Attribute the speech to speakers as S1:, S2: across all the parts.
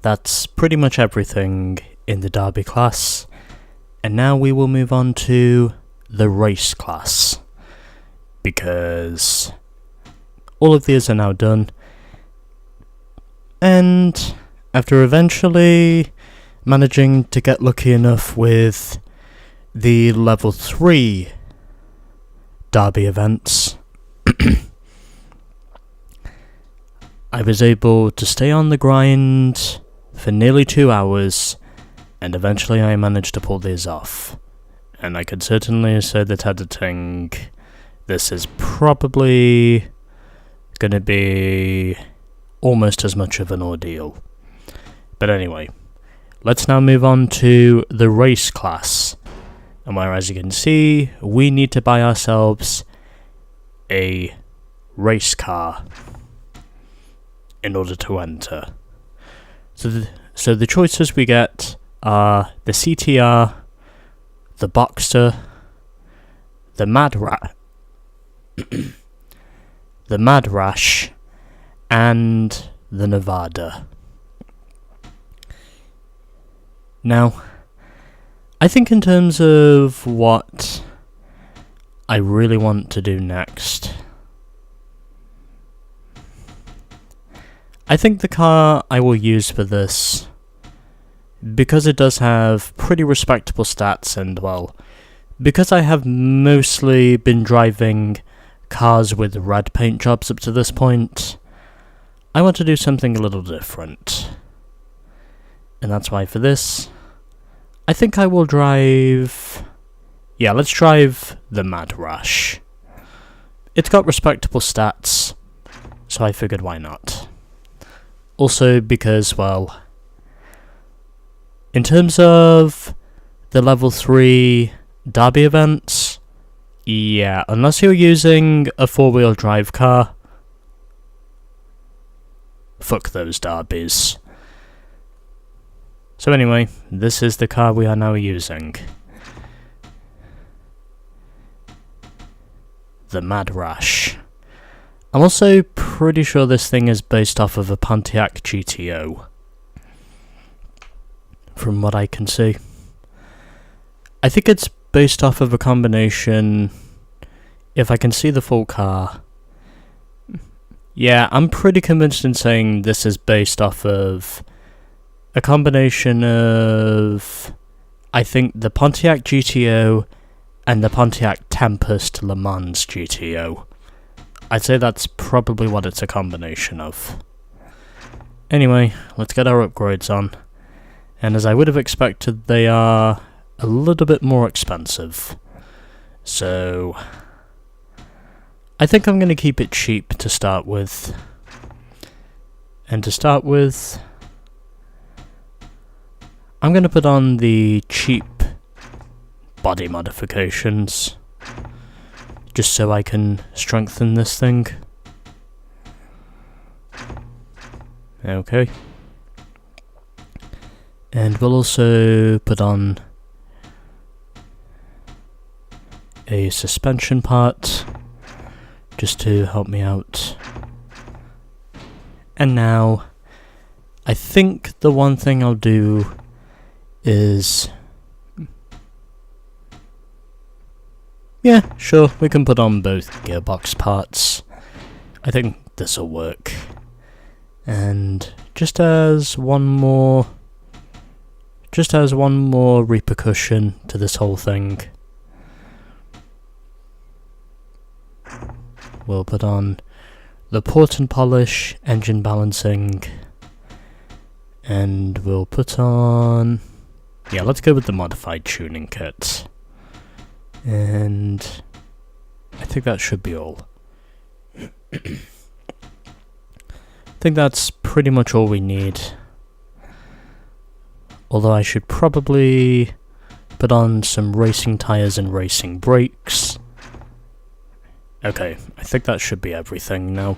S1: that's pretty much everything in the Derby class. And now we will move on to the race class, because all of these are now done. And after eventually managing to get lucky enough with the level 3 Derby events, I was able to stay on the grind for nearly 2 hours, and eventually I managed to pull these off. And I could certainly say that editing this is probably going to be almost as much of an ordeal. But anyway, let's now move on to the race class. And where, as you can see, we need to buy ourselves a race car in order to enter. So the choices we get are the CTR, the Boxster, the Mad Rash, and the Nevada. Now, I think in terms of what I really want to do next, I think the car I will use for this, because it does have pretty respectable stats, and well, because I have mostly been driving cars with red paint jobs up to this point, I want to do something a little different. And that's why for this, I think I will drive... yeah, let's drive the Mad Rash. It's got respectable stats, so I figured why not. Also because, well, in terms of the level 3 Derby events, yeah, unless you're using a 4-wheel drive car, fuck those Derbies. So anyway, this is the car we are now using. The Mad Rash. I'm also pretty sure this thing is based off of a Pontiac GTO, from what I can see. I think it's based off of a combination, if I can see the full car. Yeah, I'm pretty convinced in saying this is based off of a combination of, I think, the Pontiac GTO and the Pontiac Tempest Le Mans GTO. I'd say that's probably what it's a combination of. Anyway, let's get our upgrades on. And as I would have expected, they are a little bit more expensive. So I think I'm going to keep it cheap to start with. And to start with, I'm going to put on the cheap body modifications, just so I can strengthen this thing. Okay. And we'll also put on a suspension part, just to help me out. And now, I think the one thing I'll do is... yeah, sure, we can put on both gearbox parts. I think this'll work. And just as one more repercussion to this whole thing, we'll put on the port and polish engine balancing, and we'll put on... yeah, let's go with the modified tuning kit. And I think that should be all. I think that's pretty much all we need. Although I should probably put on some racing tyres and racing brakes. Okay, I think that should be everything now.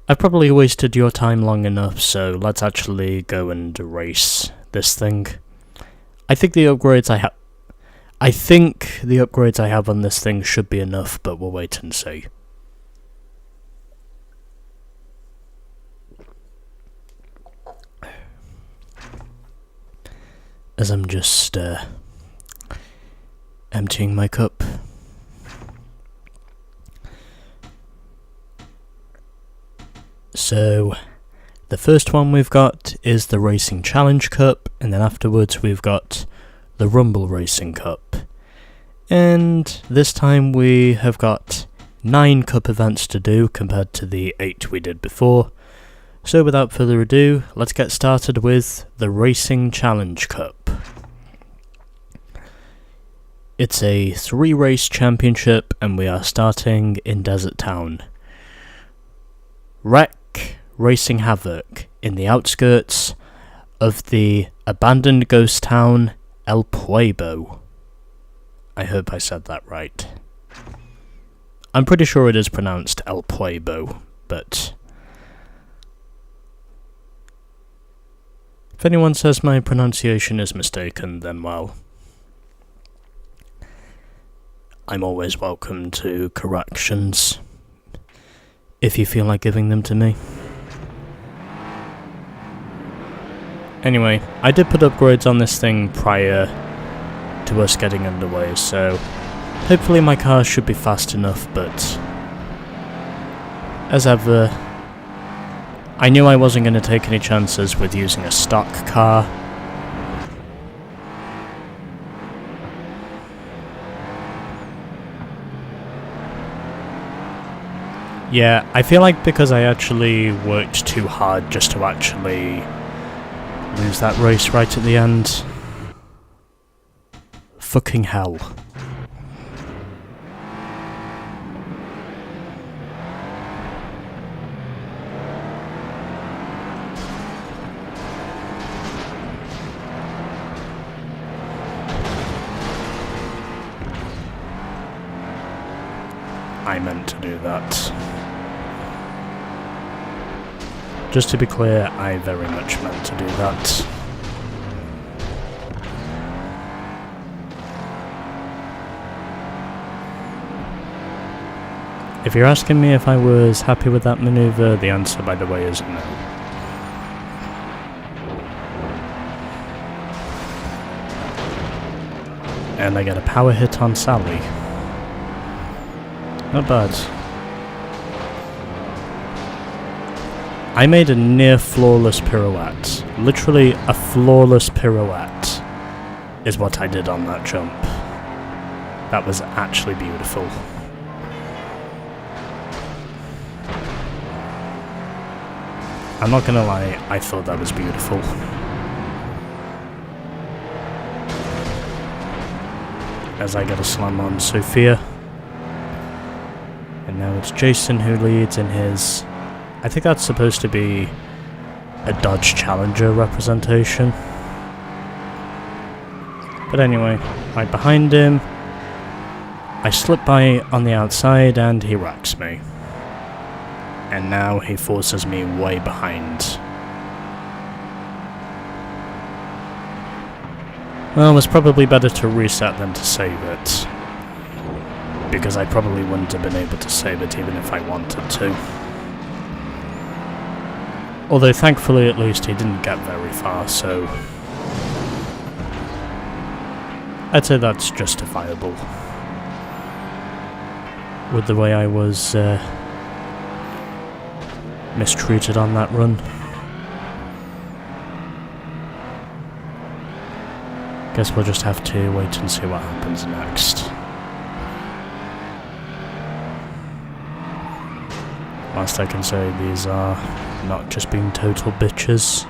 S1: I've probably wasted your time long enough, so let's actually go and race this thing. I think the upgrades I have on this thing should be enough, but we'll wait and see. as I'm just emptying my cup. So, the first one we've got is the Racing Challenge Cup, and then afterwards we've got the Rumble Racing Cup. And this time we have got 9 cup events to do compared to the 8 we did before. So without further ado, let's get started with the Racing Challenge Cup. It's a 3-race championship and we are starting in Desert Town. Wreck Racing Havoc in the outskirts of the abandoned ghost town El Pueblo. I hope I said that right. I'm pretty sure it is pronounced El Pueblo, but if anyone says my pronunciation is mistaken, then well, I'm always welcome to corrections, if you feel like giving them to me. Anyway, I did put upgrades on this thing prior to us getting underway, so hopefully my car should be fast enough, but as ever, I knew I wasn't going to take any chances with using a stock car. Yeah, I feel like because I actually worked too hard just to actually lose that race right at the end. Fucking hell. I meant to do that. Just to be clear, I very much meant to do that. If you're asking me if I was happy with that maneuver, the answer, by the way, is no. And I get a power hit on Sally. Not bad. I made a near flawless pirouette. Literally a flawless pirouette is what I did on that jump. That was actually beautiful. I'm not gonna lie, I thought that was beautiful. As I get a slam on Sophia. And now it's Jason who leads in his... I think that's supposed to be a Dodge Challenger representation. But anyway, right behind him, I slip by on the outside and he wrecks me. And now he forces me way behind. Well, it was probably better to reset than to save it. Because I probably wouldn't have been able to save it even if I wanted to. Although thankfully at least he didn't get very far, so I'd say that's justifiable. With the way I was mistreated on that run. Guess we'll just have to wait and see what happens next. Last I can say, these are not just being total bitches.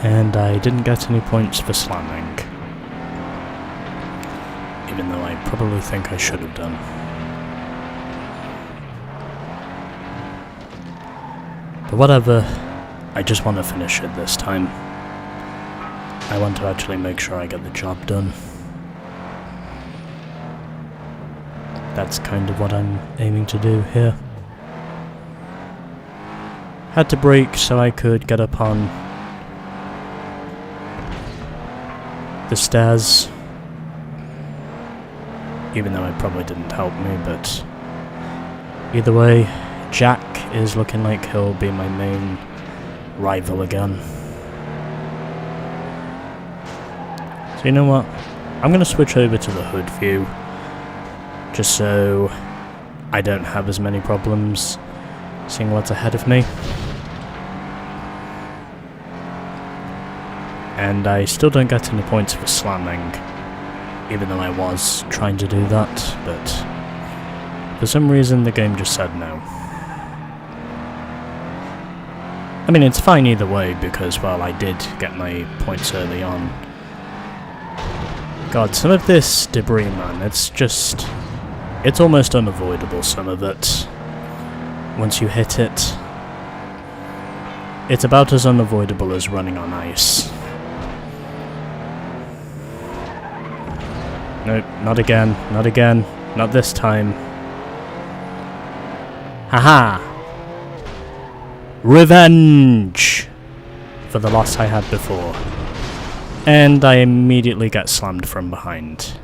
S1: And I didn't get any points for slamming. Even though I probably think I should have done. But whatever, I just want to finish it this time. I want to actually make sure I get the job done. That's kind of what I'm aiming to do here. Had to brake so I could get up on the stairs even though it probably didn't help me, but either way, Jack is looking like he'll be my main rival again. So you know what? I'm going to switch over to the hood view, just so I don't have as many problems seeing what's ahead of me. And I still don't get any points for slamming, even though I was trying to do that, but for some reason the game just said no. I mean, it's fine either way, because, well, I did get my points early on. God, some of this debris, man, it's almost unavoidable, some of it. Once you hit it, it's about as unavoidable as running on ice. Nope, not again, not again, not this time. Haha! Revenge! For the loss I had before. And I immediately get slammed from behind.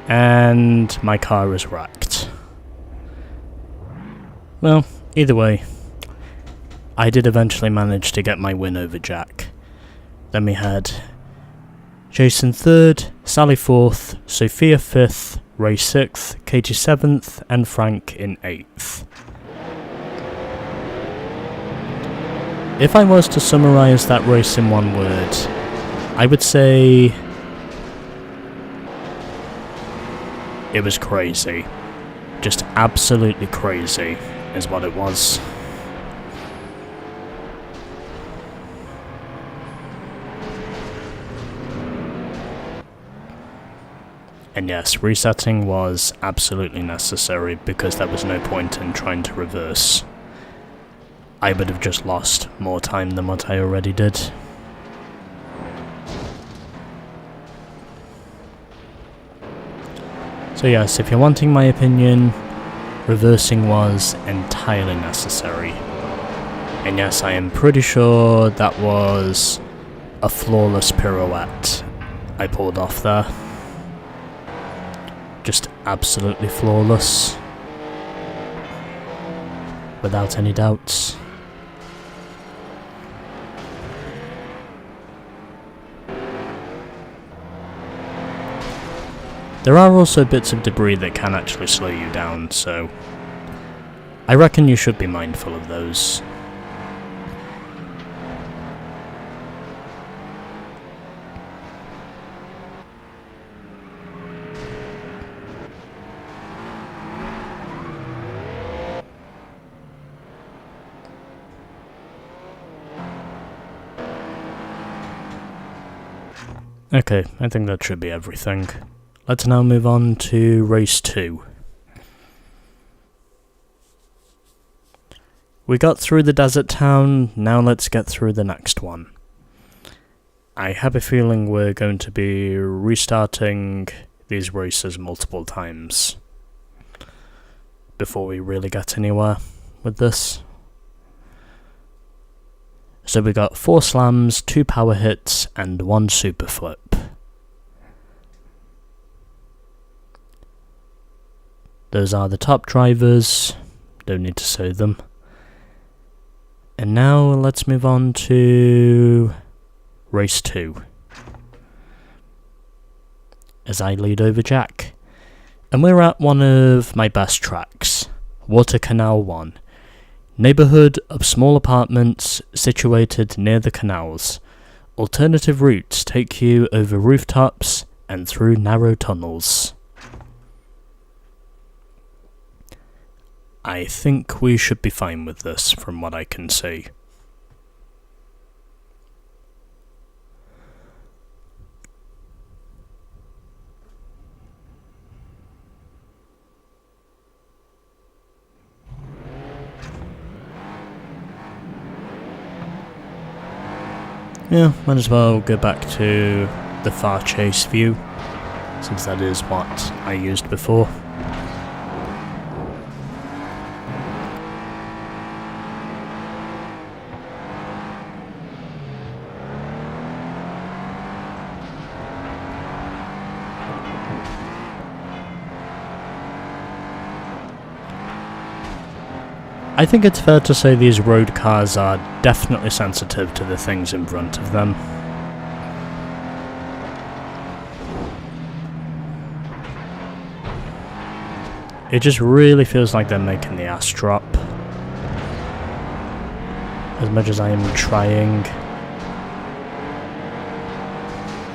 S1: And my car is wrecked. Well, either way, I did eventually manage to get my win over Jack. Then we had Jason 3rd, Sally 4th, Sophia 5th, Ray 6th, Katie 7th, and Frank in 8th. If I was to summarise that race in one word, I would say it was crazy. Just absolutely crazy is what it was. And yes, resetting was absolutely necessary because there was no point in trying to reverse. I would have just lost more time than what I already did. So yes, if you're wanting my opinion, reversing was entirely necessary. And yes, I am pretty sure that was a flawless pirouette I pulled off there. Just absolutely flawless. Without any doubts. There are also bits of debris that can actually slow you down, so I reckon you should be mindful of those. Okay, I think that should be everything. Let's now move on to race 2. We got through the desert town, now let's get through the next one. I have a feeling we're going to be restarting these races multiple times before we really get anywhere with this. So we got 4 slams, 2 power hits, and 1 super flip. Those are the top drivers, don't need to say them. And now let's move on to race 2. As I lead over Jack. And we're at one of my best tracks, Water Canal 1. Neighbourhood of small apartments situated near the canals. Alternative routes take you over rooftops and through narrow tunnels. I think we should be fine with this, from what I can see. Yeah, might as well go back to the far chase view, since that is what I used before. I think it's fair to say these road cars are definitely sensitive to the things in front of them. It just really feels like they're making the ass drop. As much as I am trying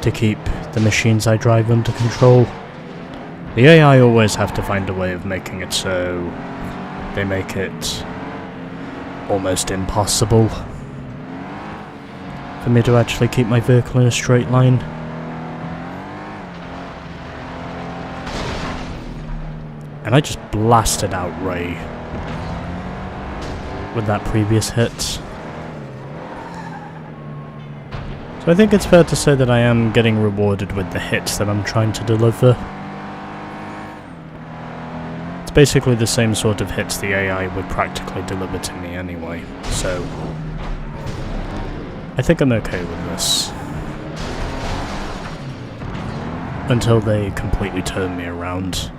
S1: to keep the machines I drive under control, the AI always have to find a way of making it so they make it almost impossible for me to actually keep my vehicle in a straight line. And I just blasted out Ray with that previous hit. So I think it's fair to say that I am getting rewarded with the hits that I'm trying to deliver. It's basically the same sort of hits the AI would practically deliver to me anyway, so I think I'm okay with this. Until they completely turn me around.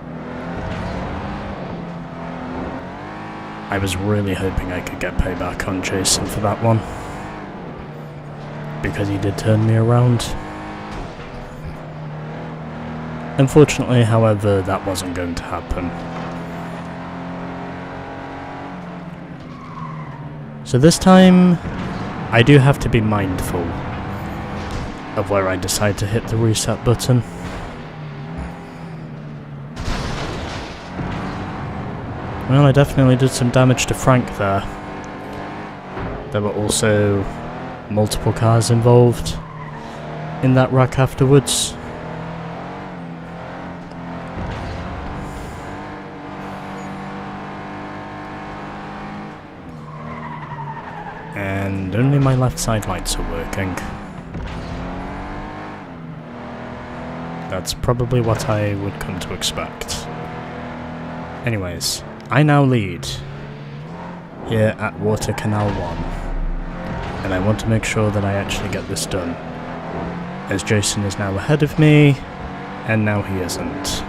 S1: I was really hoping I could get payback on Jason for that one, because he did turn me around. Unfortunately, however, that wasn't going to happen. So this time, I do have to be mindful of where I decide to hit the reset button. Well, I definitely did some damage to Frank there. There were also multiple cars involved in that wreck afterwards. And only my left side lights are working. That's probably what I would come to expect. Anyways, I now lead here at Water Canal 1, and I want to make sure that I actually get this done, as Jason is now ahead of me, and now he isn't.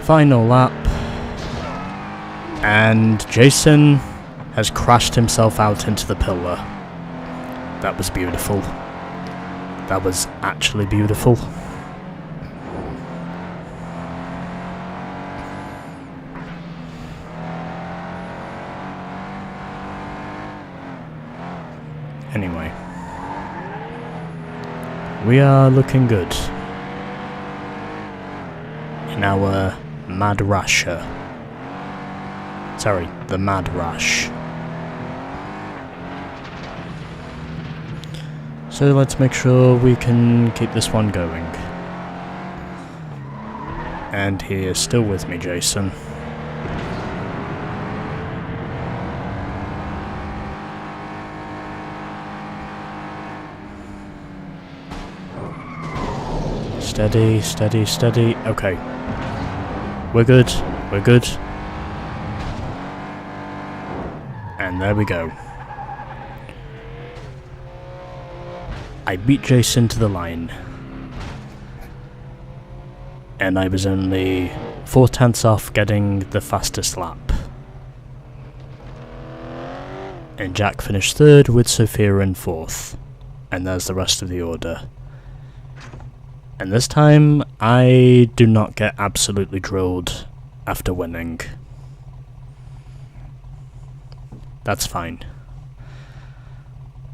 S1: Final lap, and Jason has crashed himself out into the pillar. That was beautiful. That was actually beautiful. Anyway, we are looking good in our Mad Rasher. Sorry, the Mad Rash. So let's make sure we can keep this one going. And he is still with me, Jason. Steady, steady, steady. Okay. We're good. We're good. And there we go. I beat Jason to the line. And I was only 4/10 off getting the fastest lap. And Jack finished third with Sophia in fourth. And there's the rest of the order. And this time, I do not get absolutely drilled after winning. That's fine.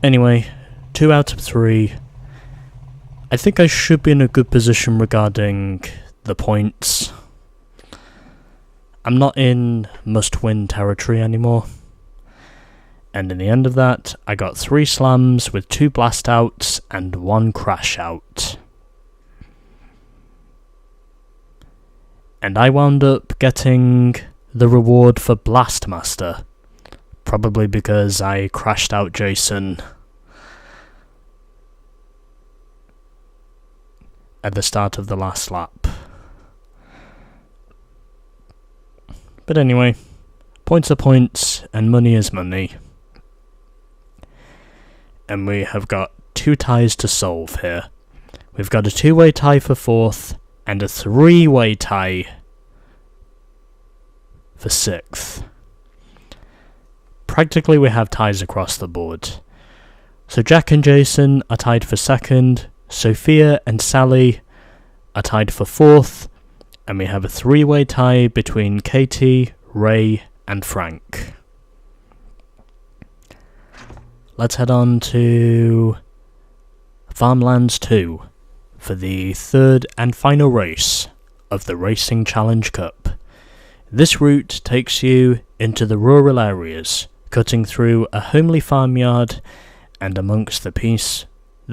S1: Anyway, 2 out of 3. I think I should be in a good position regarding the points. I'm not in must-win territory anymore. And in the end of that, I got 3 slams with 2 blast outs and 1 crash out. And I wound up getting the reward for Blastmaster. Probably because I crashed out Jason at the start of the last lap. But anyway, points are points and money is money. And we have got 2 ties to solve here. We've got a 2-way tie for 4th and a 3-way tie for 6th. practically we have ties across the board. So Jack and Jason are tied for second, Sophia and Sally are tied for fourth, and we have a three-way tie between Katie, Ray, and Frank. Let's head on to Farmlands 2 for the third and final race of the Racing Challenge Cup. This route takes you into the rural areas, cutting through a homely farmyard and amongst the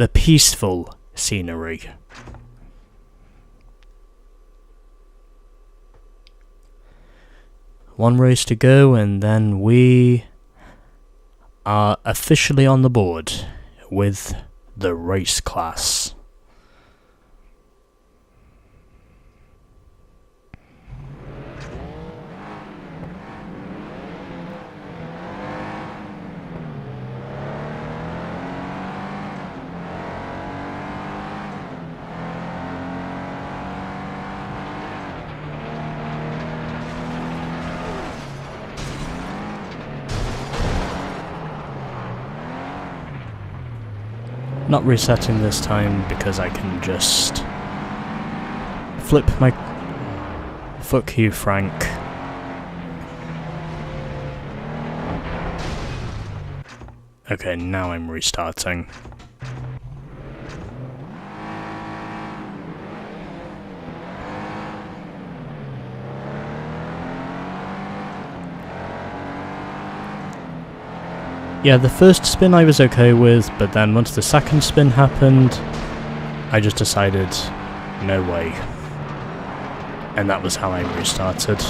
S1: peaceful scenery. One race to go, and then we are officially on the board with the race class. Not resetting this time because I can just flip my... Fuck you, Frank. Okay, now I'm restarting. Yeah, the first spin I was okay with, but then once the second spin happened, I just decided, no way. And that was how I restarted.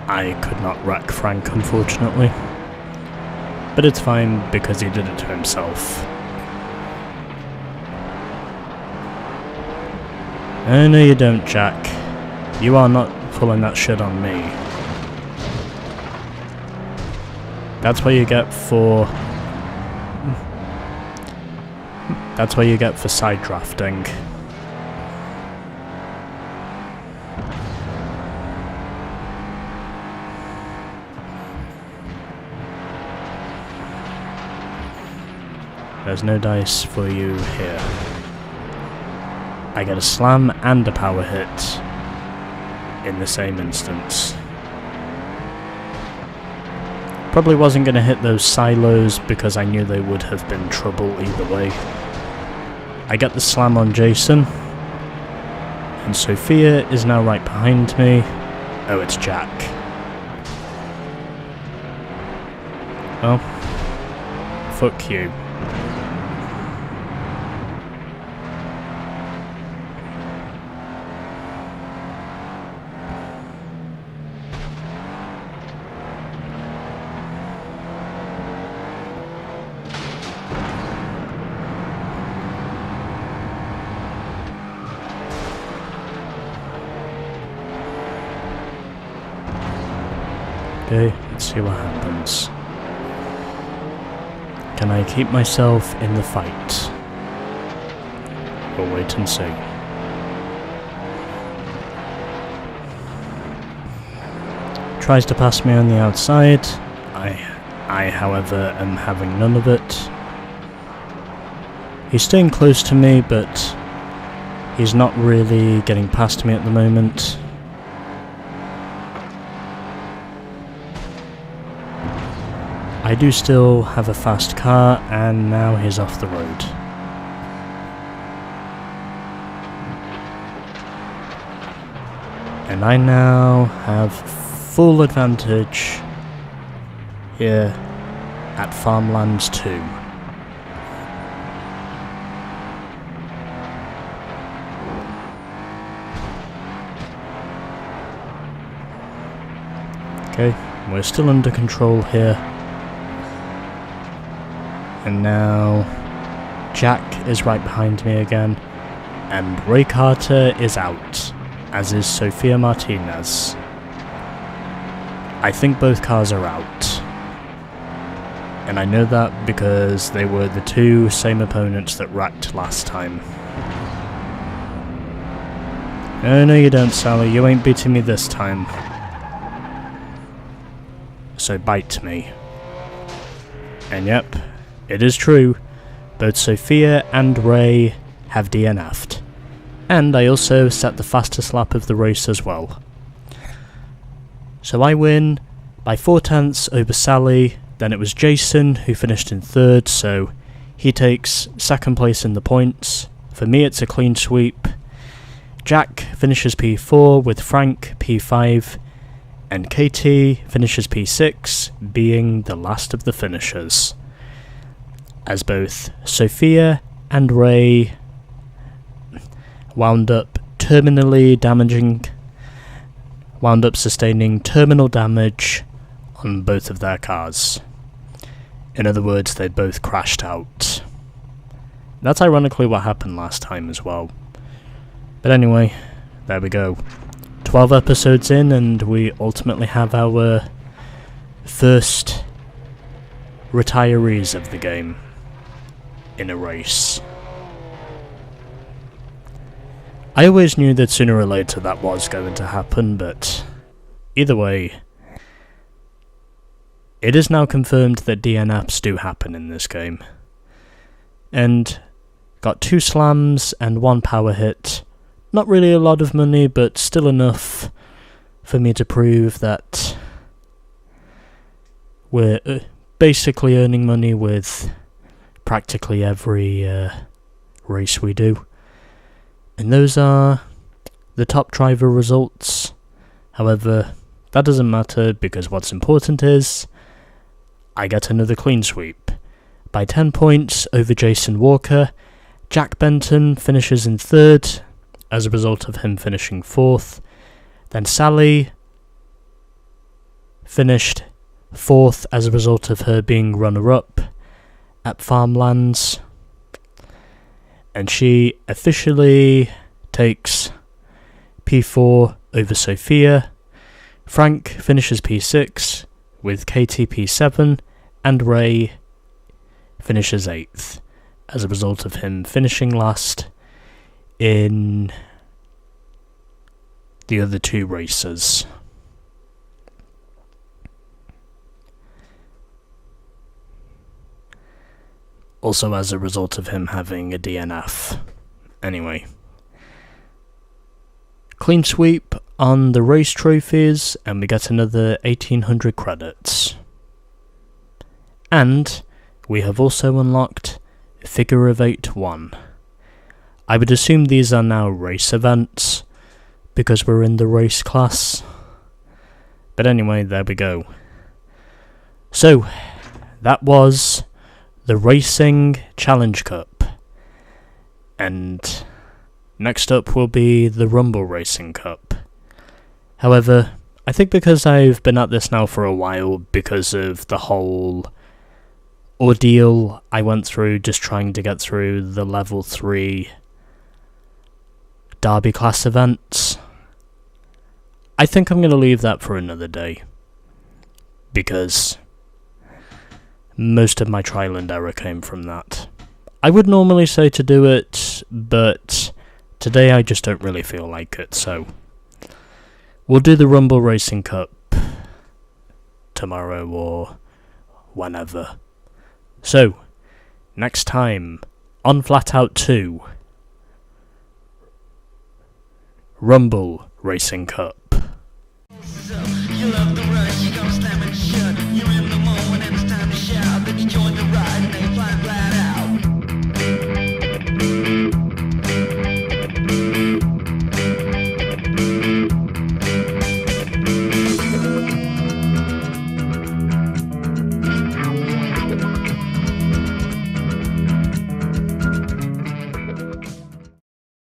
S1: I could not wreck Frank, unfortunately. But it's fine, because he did it to himself. Oh, no you don't, Jack. You are not pulling that shit on me. That's what you get for... That's what you get for side drafting. There's no dice for you here. I get a slam and a power hit in the same instance. Probably wasn't going to hit those silos because I knew they would have been trouble either way. I get the slam on Jason, and Sophia is now right behind me. Oh, it's Jack. Well, fuck you. Okay, let's see what happens. Can I keep myself in the fight? We'll wait and see. Tries to pass me on the outside. I, however, am having none of it. He's staying close to me, but he's not really getting past me at the moment. I do still have a fast car, and now he's off the road. And I now have full advantage here at Farmlands 2. Okay, we're still under control here. And now Jack is right behind me again, and Ray Carter is out, as is Sophia Martinez. I think both cars are out. And I know that because they were the two same opponents that wrecked last time. Oh no you don't, Sally, you ain't beating me this time. So bite me. And yep, it is true, both Sophia and Ray have DNF'd. And I also set the fastest lap of the race as well. So I win by 4/10 over Sally, then it was Jason who finished in 3rd, so he takes 2nd place in the points. For me it's a clean sweep. Jack finishes P4 with Frank P5, and Katie finishes P6, being the last of the finishers. As both Sophia and Ray wound up sustaining terminal damage on both of their cars. In other words, they both crashed out. That's ironically what happened last time as well. But anyway, there we go. 12 episodes in and we ultimately have our first retirees of the game in a race. I always knew that sooner or later that was going to happen, but either way, it is now confirmed that DNFs do happen in this game. And got 2 slams and 1 power hit. Not really a lot of money, but still enough for me to prove that we're basically earning money with practically every race we do. And those are the top driver results. However, that doesn't matter because what's important is I get another clean sweep. By 10 points over Jason Walker, Jack Benton finishes in 3rd as a result of him finishing 4th. Then Sally finished 4th as a result of her being runner-up at Farmlands. And she officially takes P4 over Sophia. Frank finishes P6 with Katie P7, and Ray finishes 8th as a result of him finishing last in the other 2 races. Also as a result of him having a DNF. Anyway. Clean sweep on the race trophies, and we get another 1800 credits. And we have also unlocked Figure of 8 1. I would assume these are now race events, because we're in the race class. But anyway, there we go. So, that was the Racing Challenge Cup. And next up will be the Rumble Racing Cup. However, I think because I've been at this now for a while, because of the whole ordeal I went through just trying to get through the level 3 Derby class events, I think I'm going to leave that for another day. Because most of my trial and error came from that. I would normally say to do it, but today I just don't really feel like it, so we'll do the Rumble Racing Cup tomorrow or whenever. So, next time on FlatOut 2, Rumble Racing Cup.